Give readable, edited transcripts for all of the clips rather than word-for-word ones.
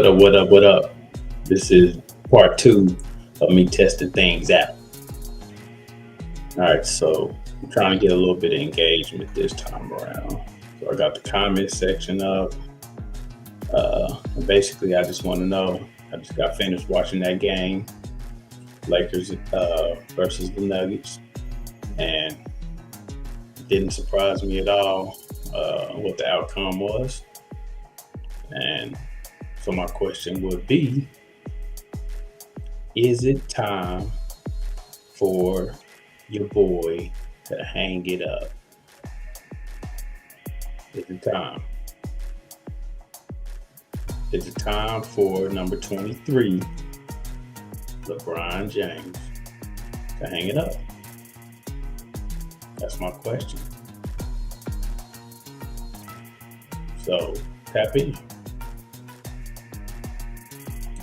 What up, what up, what up? This is part two of me testing things out. All right, so I'm trying to get a little bit of engagement this time around. So I got the comment section up. And basically, I just want to know. I just got finished watching that game, Lakers versus the Nuggets, and it didn't surprise me at all what the outcome was. And so my question would be, is it time for your boy to hang it up? Is it time? Is it time for number 23, LeBron James, to hang it up? That's my question. So tap in.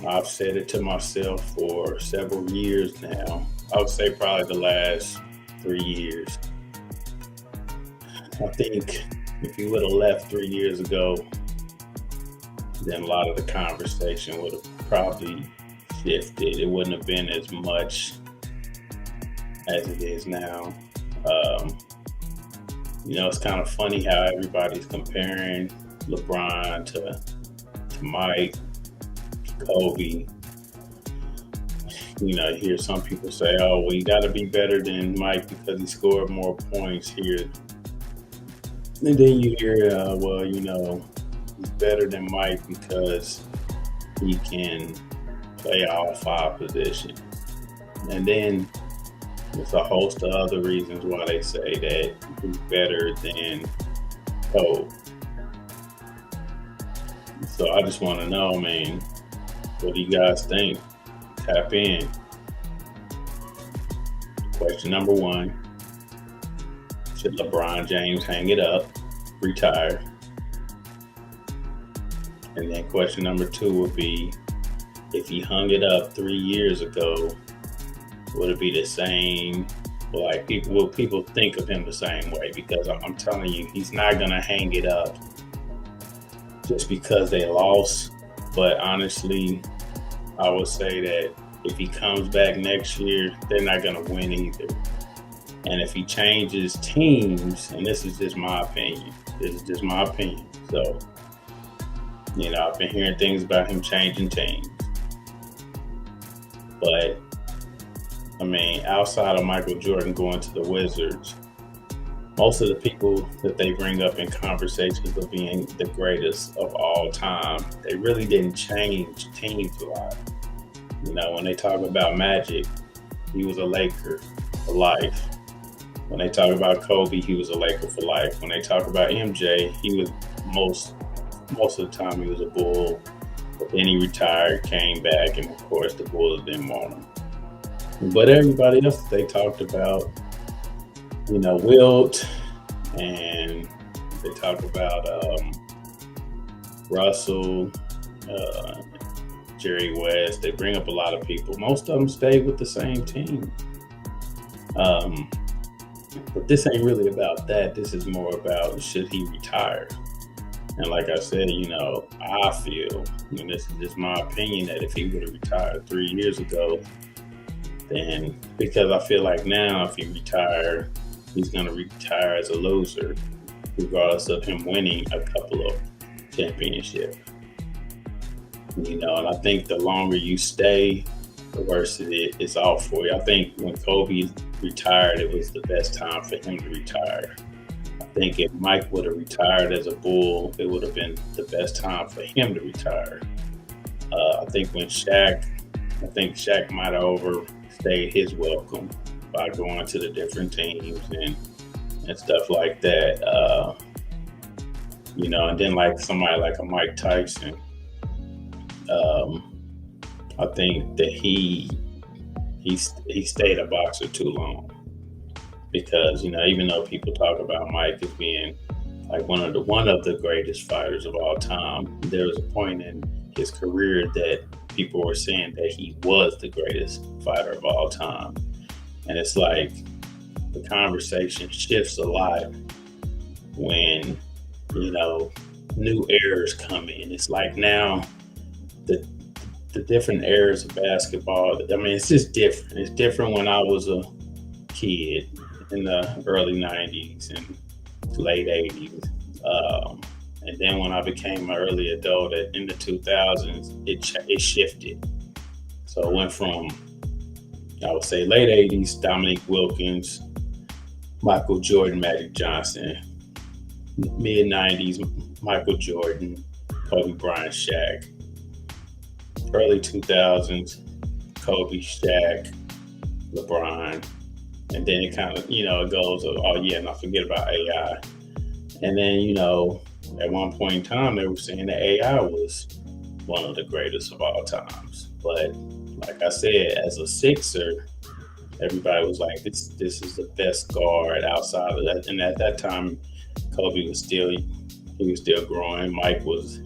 I've said it to myself for several years now. I would say probably the last 3 years. I think if you would have left 3 years ago, then a lot of the conversation would have probably shifted. It wouldn't have been as much as it is now. It's kind of funny how everybody's comparing LeBron to Mike, Kobe. You hear some people say, "Oh, well, you got to be better than Mike because he scored more points here." And then you hear, he's better than Mike because he can play all five positions. And then there's a host of other reasons why they say that he's better than Kobe. So I just want to know, man, what do you guys think? Tap in. Question number one, should LeBron James hang it up, retire? And then question number two would be, if he hung it up 3 years ago, would it be the same? Like, will people think of him the same way? Because I'm telling you, he's not going to hang it up just because they lost. But honestly, I would say that if he comes back next year, they're not going to win either. And if he changes teams, and this is just my opinion, So, I've been hearing things about him changing teams. But, outside of Michael Jordan going to the Wizards, most of the people that they bring up in conversations of being the greatest of all time, they really didn't change teams a lot. When they talk about Magic, he was a Laker for life. When they talk about Kobe, he was a Laker for life. When they talk about MJ, he was most of the time he was a Bull. But then he retired, came back, and of course the Bulls didn't want him. But everybody else they talked about, Wilt, and they talk about Russell, Jerry West. They bring up a lot of people. Most of them stayed with the same team. But this ain't really about that. This is more about, should he retire? And like I said, I feel, and this is just my opinion, that if he would have retired 3 years ago, then, because I feel like now if he retire, he's going to retire as a loser, regardless of him winning a couple of championships. And I think the longer you stay, the worse it's off for you. I think when Kobe retired, it was the best time for him to retire. I think if Mike would have retired as a Bull, it would have been the best time for him to retire. I think Shaq might have overstayed his welcome by going to the different teams and stuff like that. And then like somebody like a Mike Tyson, I think that he stayed a boxer too long, because even though people talk about Mike as being like one of the greatest fighters of all time, there was a point in his career that people were saying that he was the greatest fighter of all time. And it's like the conversation shifts a lot when, new eras come in. It's like now the the different eras of basketball. I mean, it's just different. It's different when I was a kid in the early '90s and late '80s. Um, and then when I became an early adult in the 2000s, it shifted. So it went from, I would say, late '80s, Dominique Wilkins, Michael Jordan, Magic Johnson, mid '90s, Michael Jordan, Kobe Bryant, Shaq, early 2000s, Kobe, Shaq, LeBron, and then it kind of, it goes, oh yeah, and I forget about AI. And then, at one point in time, they were saying that AI was one of the greatest of all times. But like I said, as a Sixer, everybody was like, this is the best guard outside of that. And at that time, Kobe was still he was still growing. Mike was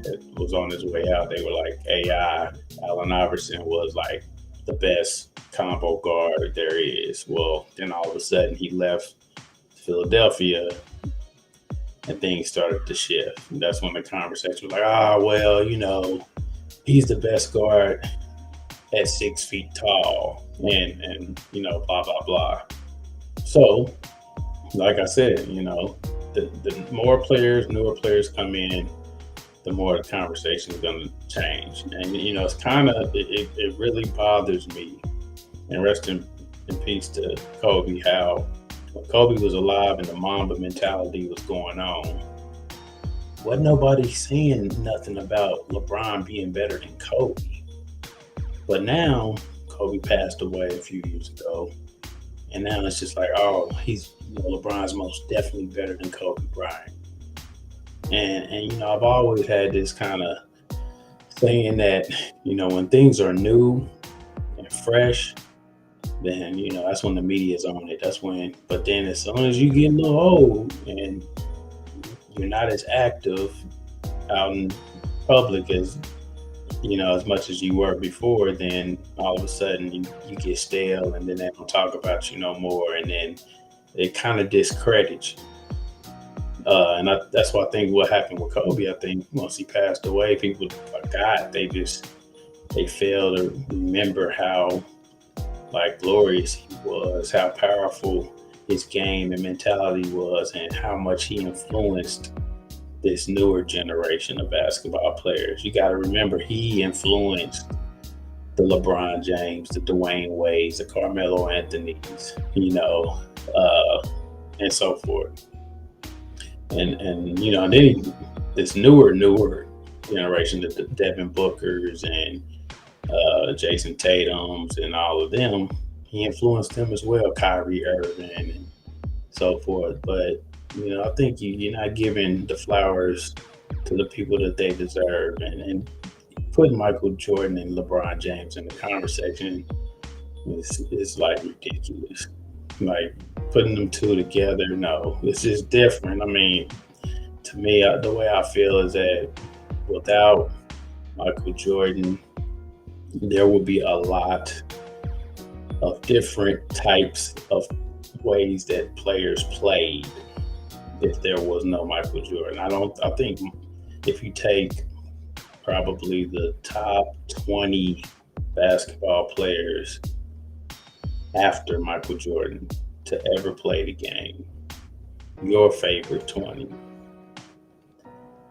on his way out. They were like AI. Allen Iverson was like the best combo guard there is. Well, then all of a sudden he left Philadelphia and things started to shift. And that's when the conversation was like, well, he's the best guard at 6 feet tall, and blah blah blah. So, like I said, the more players, newer players come in, the more the conversation is going to change. And it's kind of it really bothers me. And rest in peace to Kobe. How when Kobe was alive and the Mamba mentality was going on, wasn't nobody saying nothing about LeBron being better than Kobe. But now Kobe passed away a few years ago, and now it's just like, he's LeBron's most definitely better than Kobe Bryant. And I've always had this kind of saying that when things are new and fresh, then that's when the media's on it. But then as soon as you get a little old and you're not as active out in public as much as you were before, then all of a sudden you get stale, and then they don't talk about you no more, and then it kind of discredits you. And that's why I think what happened with Kobe. I think once he passed away, people forgot. They fail to remember how glorious he was, how powerful his game and mentality was, and how much he influenced this newer generation of basketball players. You got to remember, he influenced the LeBron James, the Dwayne Wades, the Carmelo Anthonys, and so forth. And then this newer generation, the Devin Bookers and Jason Tatum's and all of them, he influenced them as well, Kyrie Irving and so forth. But I think you're not giving the flowers to the people that they deserve, and putting Michael Jordan and LeBron James in the conversation is like ridiculous. Like putting them two together, no, it's just different. I mean, to me, the way I feel is that without Michael Jordan, there will be a lot of different types of ways that players played if there was no Michael Jordan. I think if you take probably the top 20 basketball players after Michael Jordan to ever play the game, your favorite 20,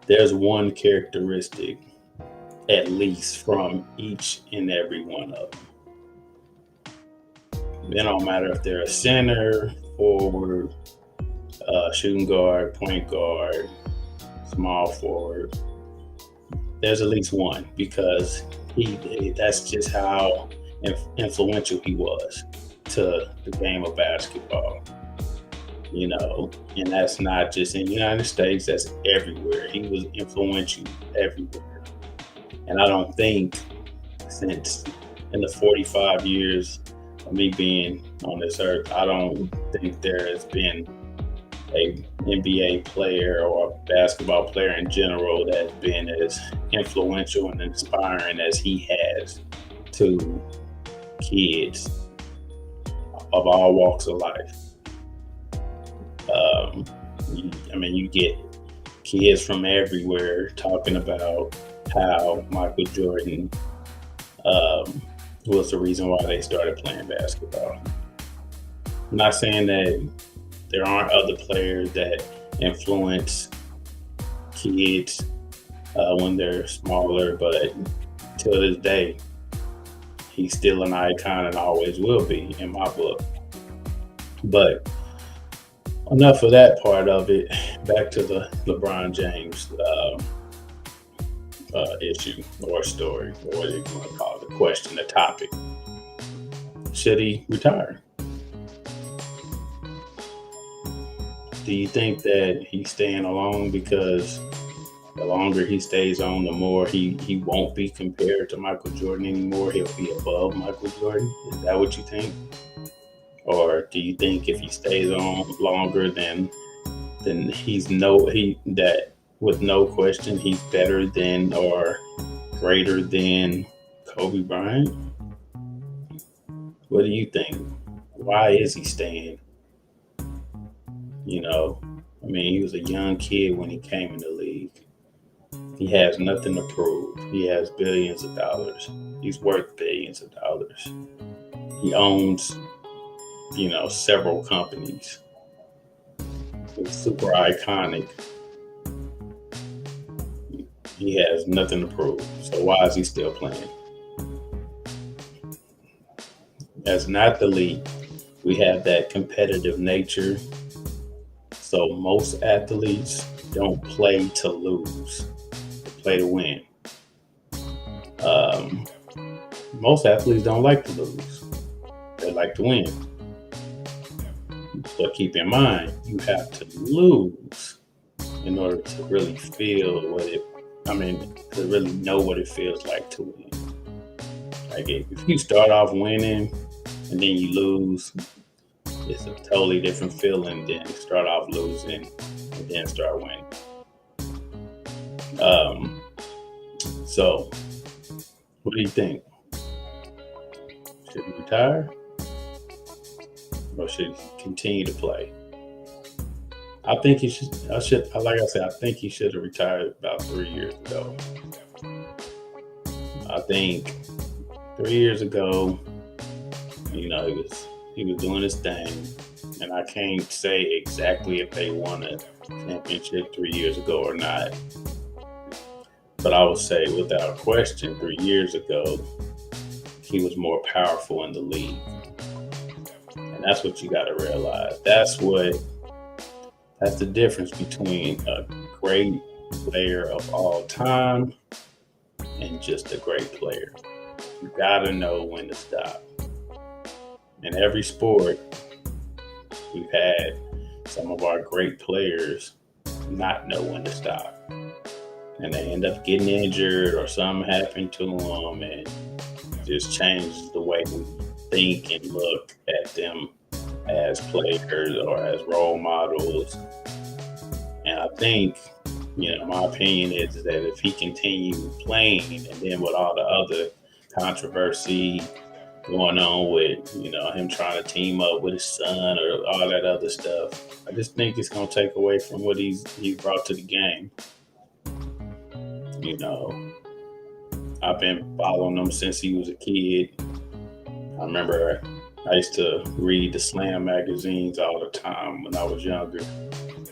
there's one characteristic at least from each and every one of them. It don't matter if they're a center, forward, shooting guard, point guard, small forward. There's at least one, because that's just how influential he was to the game of basketball. And that's not just in the United States, that's everywhere. He was influential everywhere. And I don't think since in the 45 years of me being on this earth, I don't think there has been a NBA player or a basketball player in general that's been as influential and inspiring as he has to kids of all walks of life. You get kids from everywhere talking about how Michael Jordan was the reason why they started playing basketball. I'm not saying that there aren't other players that influence kids when they're smaller, but till this day, he's still an icon and always will be in my book. But enough of that part of it. Back to the LeBron James issue or story, or whatever you want to call it, the question, the topic. Should he retire? Do you think that he's staying alone because the longer he stays on, the more he won't be compared to Michael Jordan anymore? He'll be above Michael Jordan. Is that what you think? Or do you think if he stays on longer, then that with no question he's better than or greater than Kobe Bryant? What do you think? Why is he staying? I mean, he was a young kid when he came in the league. He has nothing to prove. He has billions of dollars. He's worth billions of dollars. He owns, several companies. He's super iconic. He has nothing to prove. So why is he still playing? As an athlete, we have that competitive nature. So most athletes don't play to lose. They play to win. Most athletes don't like to lose. They like to win. But keep in mind, you have to lose in order to really to really know what it feels like to win. Like if you start off winning and then you lose, it's a totally different feeling than start off losing and then start winning. So what do you think? Should he retire? Or should he continue to play? I think he should. Like I said, I think he should have retired about 3 years ago. I think 3 years ago, he was doing his thing, and I can't say exactly if they won a championship 3 years ago or not. But I would say, without question, 3 years ago, he was more powerful in the league. And that's what you got to realize. That's the difference between a great player of all time and just a great player. You got to know when to stop. In every sport, we've had some of our great players not know when to stop. And they end up getting injured or something happened to them, and just changes the way we think and look at them as players or as role models. And I think, my opinion is that if he continued playing, and then with all the other controversy going on with, him trying to team up with his son or all that other stuff, I just think it's going to take away from what he's brought to the game. I've been following him since he was a kid. I remember I used to read the Slam magazines all the time when I was younger.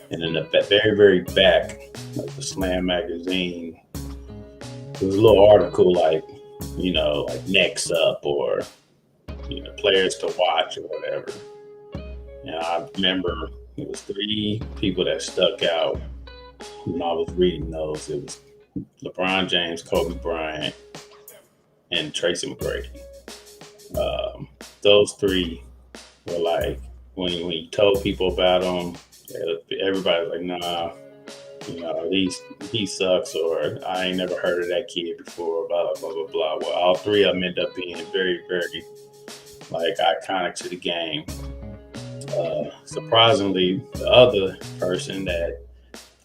And in the very, very back of the Slam magazine, there was a little article like Next Up or, players to watch or whatever. And I remember it was 3 people that stuck out when I was reading those. It was LeBron James, Kobe Bryant, and Tracy McGrady. Those 3 were like, when you told people about them, everybody was like, nah, he sucks, or I ain't never heard of that kid before, blah, blah, blah, blah. Well, all 3 of them end up being very, very, iconic to the game. Surprisingly, the other person that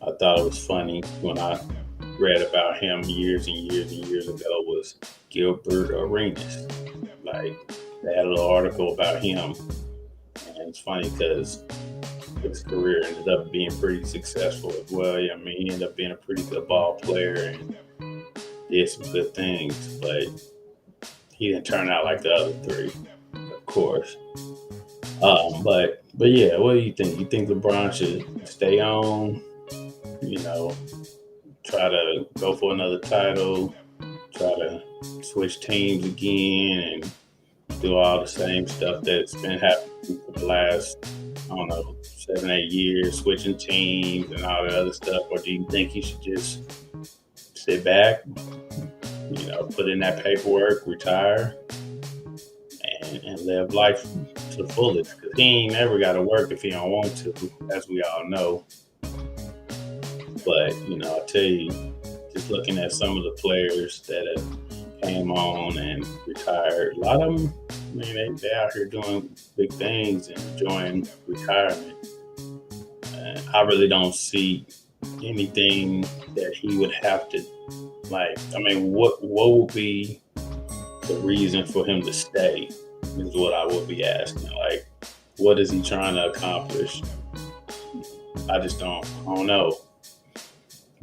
I thought it was funny when I read about him years and years and years ago was Gilbert Arenas. They had a little article about him, and it's funny because his career ended up being pretty successful as well. I mean, he ended up being a pretty good ball player, and did some good things, but he didn't turn out like the other three, of course. But yeah, what do you think? You think LeBron should stay on? You know, try to go for another title, try to switch teams again, and do all the same stuff that's been happening for the last, I don't know, 7, 8 years, switching teams and all that other stuff? Or do you think he should just sit back, put in that paperwork, retire, and live life to the fullest? Because he ain't never got to work if he don't want to, as we all know. But, I tell you, just looking at some of the players that have came on and retired, a lot of them, they out here doing big things and enjoying retirement. And I really don't see anything that he would have to, what would be the reason for him to stay is what I would be asking. Like, what is he trying to accomplish? I don't know.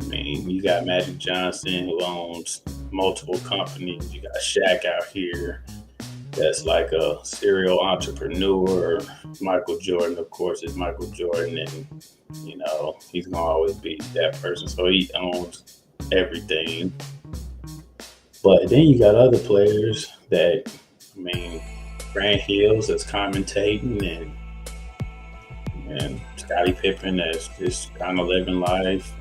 I mean, you got Magic Johnson, who owns multiple companies. You got Shaq out here that's like a serial entrepreneur. Michael Jordan, of course, is Michael Jordan, and he's gonna always be that person. So he owns everything. But then you got other players that, Grant Hills that's commentating, and Scottie Pippen that's just kind of living life.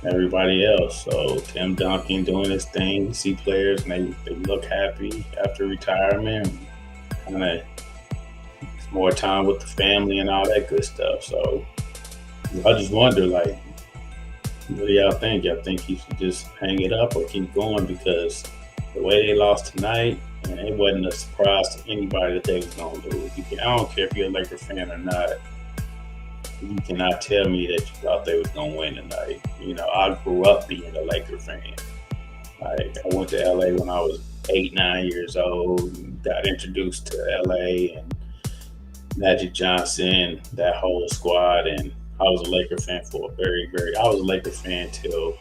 Everybody else. So Tim Duncan doing his thing. You see players and they look happy after retirement. Kind of more time with the family and all that good stuff. So I just wonder, what do y'all think? Y'all think he should just hang it up or keep going? Because the way they lost tonight, and it wasn't a surprise to anybody that they was going to lose. I don't care if you're a Laker fan or not. You cannot tell me that you thought they was going to win tonight. I grew up being a Laker fan. I went to LA when I was 8, 9 years old, got introduced to LA and Magic Johnson, that whole squad. And I was a Laker fan for I was a Laker fan till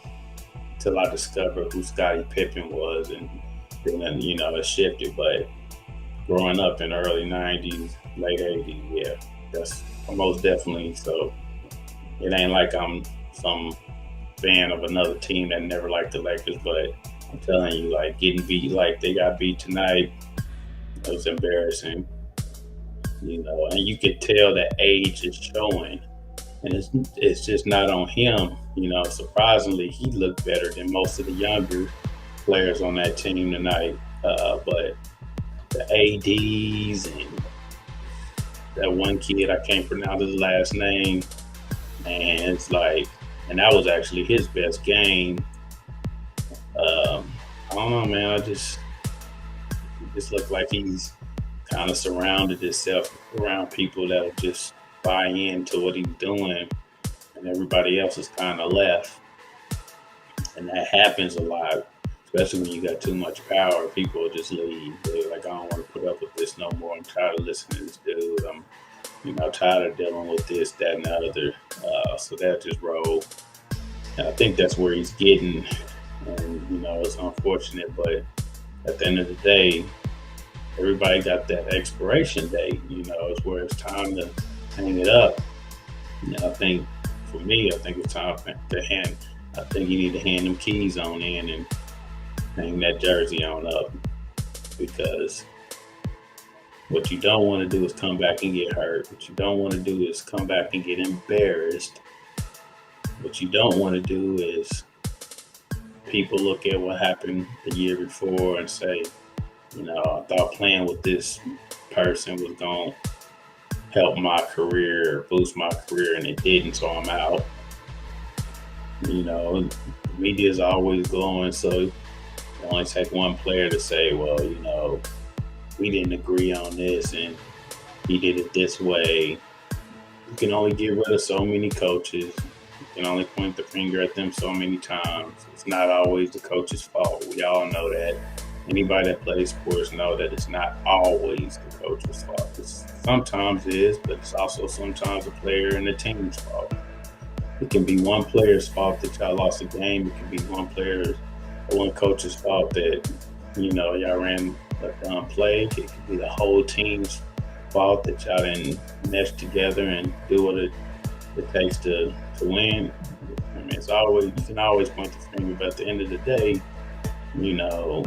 I discovered who Scottie Pippen was. And then, it shifted. But growing up in the early 90s, late 80s, yeah, that's most definitely. So it ain't like I'm some fan of another team that never liked the Lakers, but I'm telling you, getting beat like they got beat tonight, it was embarrassing. And you could tell that age is showing, and it's just not on him. Surprisingly, he looked better than most of the younger players on that team tonight. But the ADs and that one kid, I can't pronounce his last name, and and that was actually his best game. I don't know, man. It just looked like he's kind of surrounded himself around people that just buy into what he's doing, and everybody else is kind of left. And that happens a lot, especially when you got too much power. People just leave. They're like, I don't want to put up with this no more. I'm tired of listening to this dude. I'm, tired of dealing with this, that, and the other. So that just rolled. And I think that's where he's getting. And, it's unfortunate. But at the end of the day, everybody got that expiration date. It's where it's time to hang it up. I think, for me, it's time to hand. I think you need to hand them keys on in and hang that jersey on up, because what you don't want to do is come back and get hurt. What you don't want to do is come back and get embarrassed. What you don't want to do is people look at what happened the year before and say, I thought playing with this person was going to help my career or boost my career, and it didn't, so I'm out. Media is always going, so it only take one player to say, well, we didn't agree on this and he did it this way. You can only get rid of so many coaches. You can only point the finger at them so many times. It's not always the coach's fault. We all know that. Anybody that plays sports know that it's not always the coach's fault. Sometimes it is, but it's also sometimes the player and the team's fault. It can be one player's fault that y'all lost a game. It can be one player when coaches thought that, y'all ran a dumb play, it could be the whole team's fault that y'all didn't mesh together and do what it takes to win. I mean, it's always you can always point the finger, but at the end of the day, you know,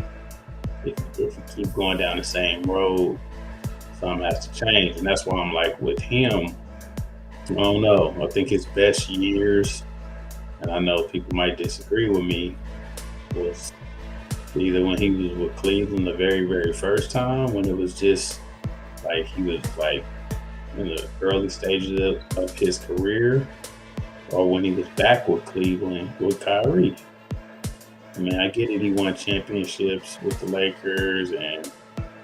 if you keep going down the same road, something has to change, and that's why I'm like with him. I don't know. I think his best years, and I know people might disagree with me, was either when he was with Cleveland the very, very first time, when it was just like he was like in the early stages of his career, or when he was back with Cleveland with Kyrie. I mean, I get it. He won championships with the Lakers, and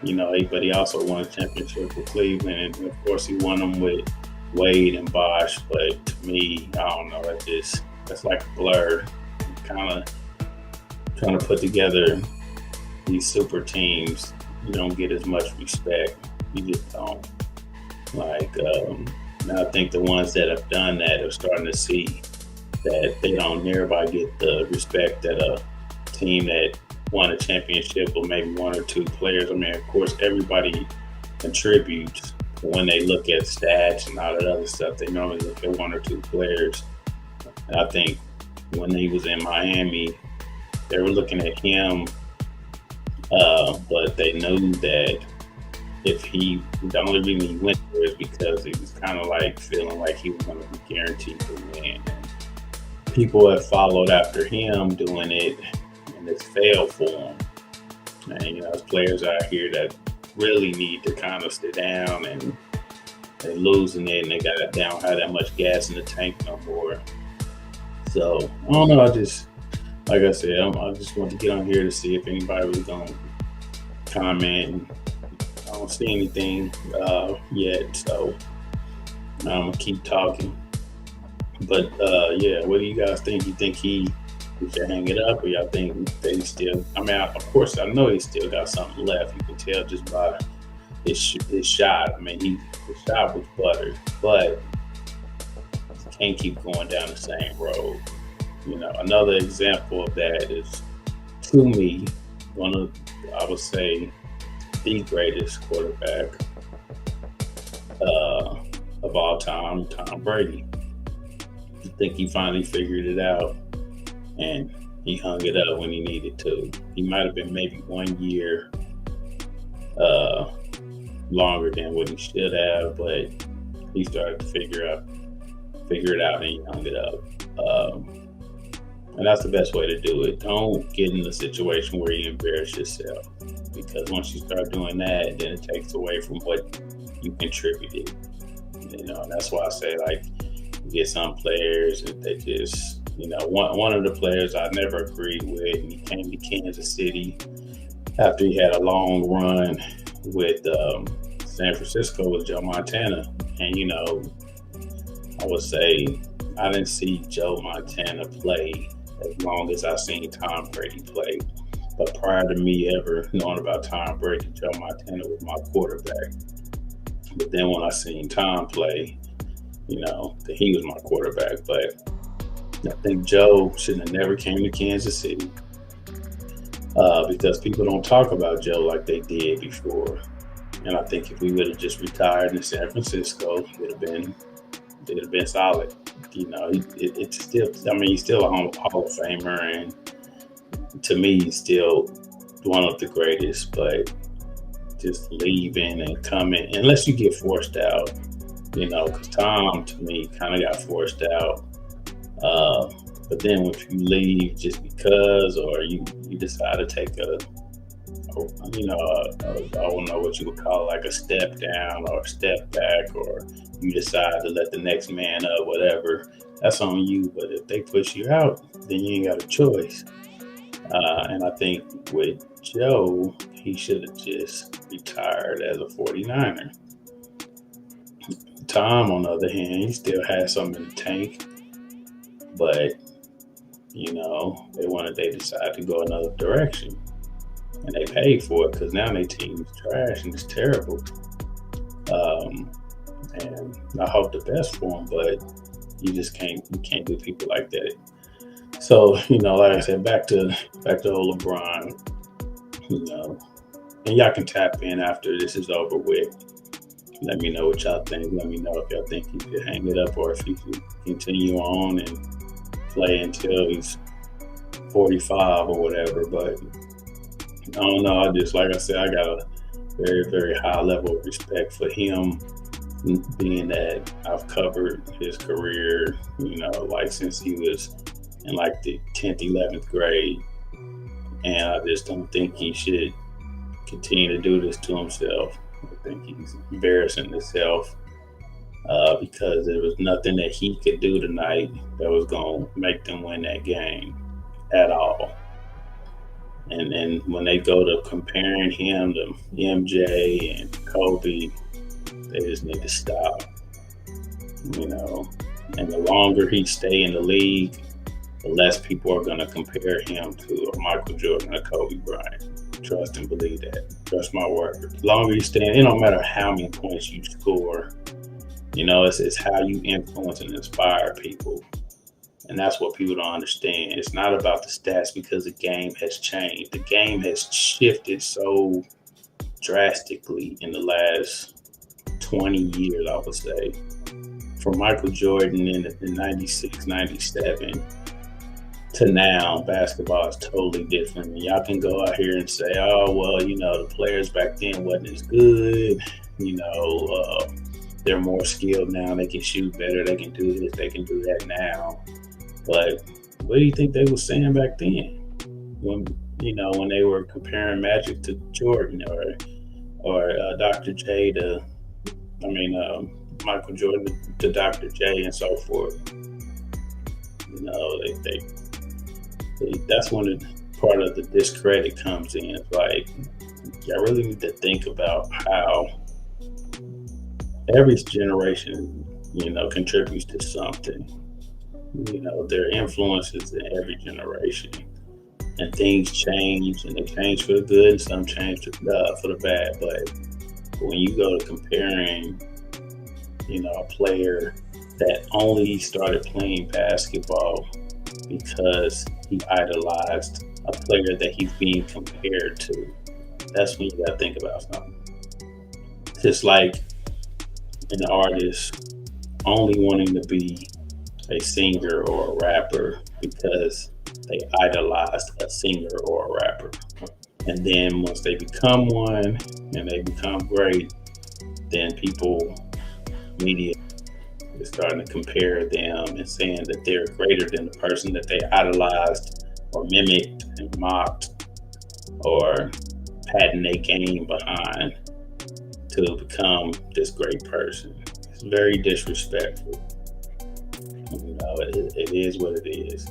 but he also won a championship with Cleveland, and of course he won them with Wade and Bosh. But to me, I don't know. That's like a blur. Kind of trying to put together these super teams. You don't get as much respect. You just don't. Like, and I think the ones that have done that are starting to see that they don't nearby get the respect that a team that won a championship or maybe one or two players. I mean, of course, everybody contributes. But when they look at stats and all that other stuff, they normally look at one or two players. And I think when he was in Miami, they were looking at him, but they knew that the only reason he went there is because he was kind of like feeling like he was going to be guaranteed to win. And people have followed after him doing it, and it's failed for him. And there's players out here that really need to kind of sit down, and they're losing it, and they don't have that much gas in the tank no more. So I don't know. Like I said, I just want to get on here to see if anybody was going to comment. I don't see anything yet, so I'm gonna keep talking. But yeah, what do you guys think? You think he should hang it up, or y'all think that he still? I mean, of course, I know he still got something left. You can tell just by his shot. I mean, his shot was buttered, but he can't keep going down the same road. Another example of that is, to me, I would say, the greatest quarterback of all time, Tom Brady. I think he finally figured it out, and he hung it up when he needed to. He might have been maybe 1 year longer than what he should have, but he started to figure it out, and he hung it up. And that's the best way to do it. Don't get in a situation where you embarrass yourself, because once you start doing that, then it takes away from what you contributed. And that's why I say, like, you get some players that they just, one of the players I never agreed with, and he came to Kansas City after he had a long run with San Francisco with Joe Montana. And, I would say I didn't see Joe Montana play as long as I seen Tom Brady play. But prior to me ever knowing about Tom Brady, Joe Montana was my quarterback. But then when I seen Tom play, that he was my quarterback. But I think Joe should have never came to Kansas City because people don't talk about Joe like they did before. And I think if we would have just retired in San Francisco, it would have been solid. It's still. I mean, he's still a Hall of Famer, and to me, he's still one of the greatest. But just leaving and coming, unless you get forced out, because Tom, to me, kind of got forced out. But then when you leave just because, or you decide to take I don't know what you would call it, like a step down or a step back, or you decide to let the next man up, whatever, that's on you. But if they push you out, then you ain't got a choice. And I think with Joe, he should have just retired as a 49er. Tom, on the other hand, he still has something in the tank, but they decided to go another direction. And they paid for it because now their team is trash and it's terrible. And I hope the best for them, but you can't do people like that So, like I said, back to old LeBron, you know, and y'all can tap in after this is over with. Let me know what y'all think. Let me know if y'all think he could hang it up or if he could continue on and play until he's 45 or whatever. But I don't know. I just, like I said, I got a very, very high level of respect for him, being that I've covered his career, like since he was in like the 10th, 11th grade. And I just don't think he should continue to do this to himself. I think he's embarrassing himself because there was nothing that he could do tonight that was going to make them win that game at all. And then when they go to comparing him to MJ and Kobe, they just need to stop, you know. And the longer he stay in the league, the less people are going to compare him to Michael Jordan or Kobe Bryant. Trust and believe that. Trust my word. The longer you stay, it don't matter how many points you score. It's how you influence and inspire people. And that's what people don't understand. It's not about the stats because the game has changed. The game has shifted so drastically in the last 20 years, I would say. From Michael Jordan in 96, 97 to now, basketball is totally different. And y'all can go out here and say, oh, well, the players back then wasn't as good. They're more skilled now. They can shoot better. They can do this. They can do that now. But what do you think they were saying back then? When they were comparing Magic to Jordan or Dr. J to, Michael Jordan to Dr. J and so forth. That's when part of the discredit comes in. It's like, y'all really need to think about how every generation, contributes to something. Their influences in every generation. And things change, and they change for the good, and some change for the bad. But when you go to comparing, a player that only started playing basketball because he idolized a player that he's being compared to, that's when you got to think about something. Just like an artist only wanting to be a singer or a rapper because they idolized a singer or a rapper. And then once they become one and they become great, then media is starting to compare them and saying that they're greater than the person that they idolized or mimicked and mocked or patting their game behind to become this great person. It's very disrespectful. It is what it is.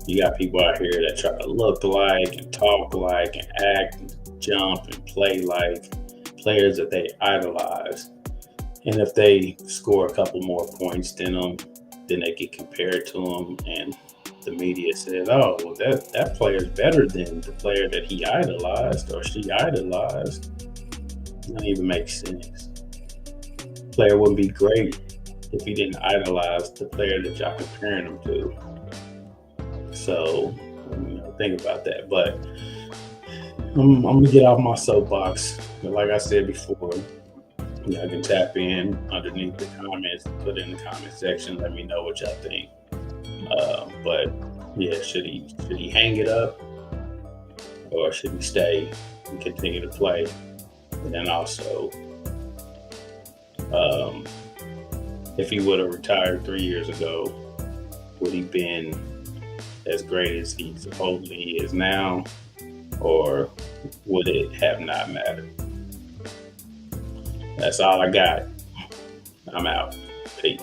You got people out here that try to look like and talk like and act and jump and play like players that they idolize. And if they score a couple more points than them, then they get compared to them. And the media says, oh, well, that player is better than the player that he idolized or she idolized. It doesn't even make sense. The player wouldn't be great if he didn't idolize the player that y'all comparing him to. So, think about that. But I'm going to get off my soapbox. But like I said before, y'all can tap in underneath the comments, put it in the comment section. Let me know what y'all think. But yeah, should he hang it up or should he stay and continue to play? And then also, if he would have retired 3 years ago, would he been as great as he supposedly is now, or would it have not mattered? That's all I got. I'm out.